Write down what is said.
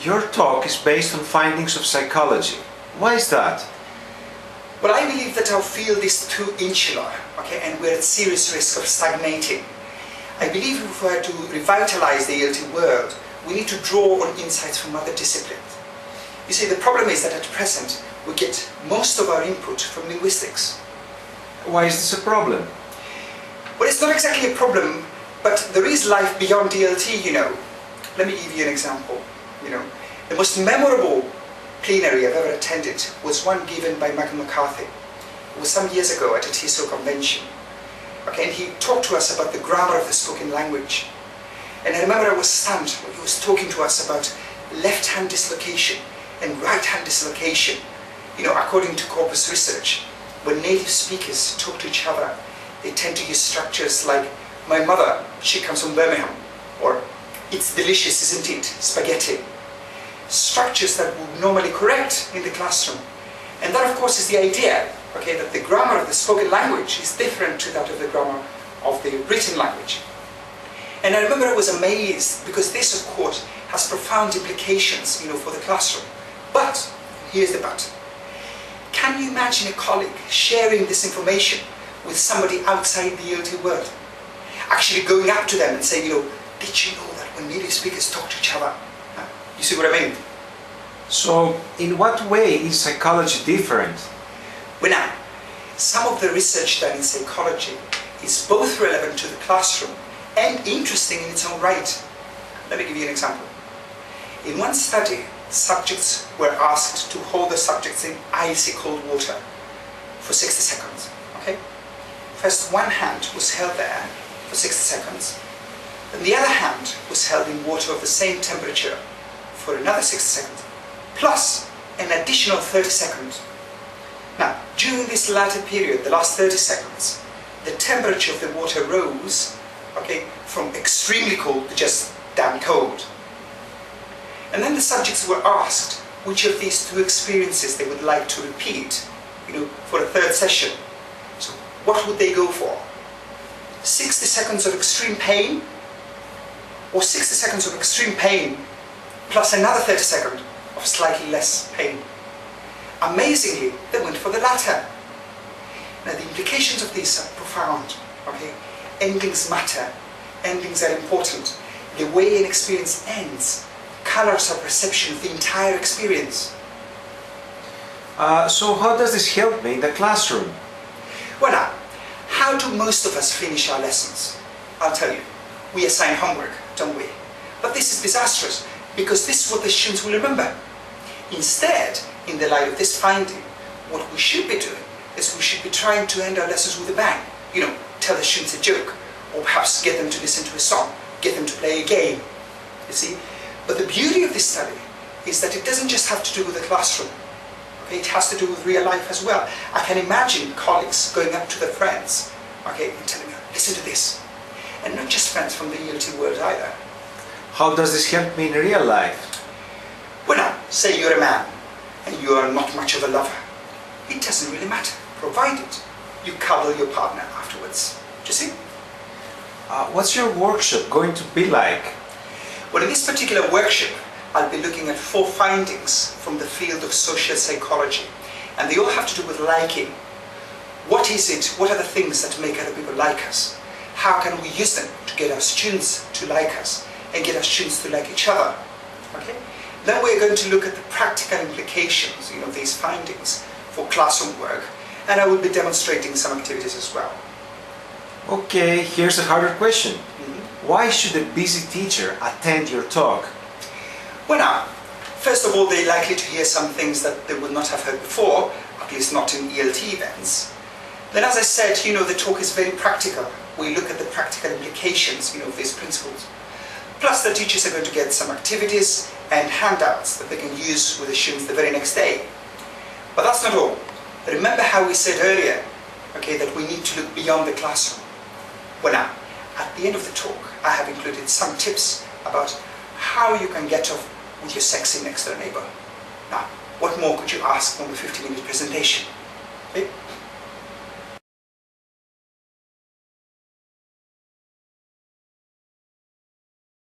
Your talk is based on findings of psychology. Why is that? Well, I believe that our field is too insular, okay, and we're at serious risk of stagnating. I believe if we are to revitalize the ELT world, we need to draw on insights from other disciplines. You see, the problem is that at present, we get most of our input from linguistics. Why is this a problem? Well, it's not exactly a problem, but there is life beyond ELT, you know. Let me give you an example, you know. The most memorable plenary I've ever attended was one given by Michael McCarthy. It was some years ago at a TESOL convention. Okay, and he talked to us about the grammar of the spoken language. And I remember I was stunned when he was talking to us about left-hand dislocation and right-hand dislocation. You know, according to corpus research, when native speakers talk to each other, they tend to use structures like, my mother, she comes from Birmingham, or it's delicious, isn't it, spaghetti. Structures that would normally correct in the classroom. And that, of course, is the idea, okay, that the grammar of the spoken language is different to that of the grammar of the written language. And I remember I was amazed because this, of course, has profound implications, you know, for the classroom. But, here's the but. Can you imagine a colleague sharing this information with somebody outside the ELT world? Actually going up to them and saying, you know, did you know that when native speakers talk to each other? You see what I mean? So, in what way is psychology different? Well now, some of the research done in psychology is both relevant to the classroom and interesting in its own right. Let me give you an example. In one study, subjects were asked to hold the subjects in icy cold water for 60 seconds. Okay? First, one hand was held there for 60 seconds, and the other hand was held in water of the same temperature for another 60 seconds, plus an additional 30 seconds. Now, during this latter period, the last 30 seconds, the temperature of the water rose, okay, from extremely cold to just damn cold. And then the subjects were asked which of these two experiences they would like to repeat, you know, for a third session. So, what would they go for? 60 seconds of extreme pain, or 60 seconds of extreme pain plus another 30 seconds of slightly less pain? Amazingly, they went for the latter. Now the implications of this are profound, okay? Endings matter, endings are important. The way an experience ends colors our perception of the entire experience. So how does this help me in the classroom? Well now, how do most of us finish our lessons? I'll tell you, we assign homework, don't we? But this is disastrous, because this is what the students will remember. Instead, in the light of this finding, what we should be doing is we should be trying to end our lessons with a bang. You know, tell the students a joke, or perhaps get them to listen to a song, get them to play a game. You see? But the beauty of this study is that it doesn't just have to do with the classroom. Okay? It has to do with real life as well. I can imagine colleagues going up to their friends, okay, and telling them, listen to this. And not just friends from the ELT world either. How does this help me in real life? Well now, say you're a man, and you are not much of a lover. It doesn't really matter, provided you cuddle your partner afterwards. Do you see? What's your workshop going to be like? Well, in this particular workshop, I'll be looking at 4 findings from the field of social psychology. And they all have to do with liking. What is it? What are the things that make other people like us? How can we use them to get our students to like us and get our students to like each other? Okay? Then we're going to look at the practical implications, you know, of these findings for classroom work, and I will be demonstrating some activities as well. Okay, here's a harder question. Why should a busy teacher attend your talk? Well now, first of all, they're likely to hear some things that they would not have heard before, at least not in ELT events. Then, as I said, you know, the talk is very practical. We look at the practical implications, you know, of these principles. Plus, the teachers are going to get some activities and handouts that they can use with the students the very next day. But that's not all. Remember how we said earlier, okay, that we need to look beyond the classroom. Well now, at the end of the talk, I have included some tips about how you can get off with your sexy next door neighbor. Now, what more could you ask from a 50-minute presentation? Okay?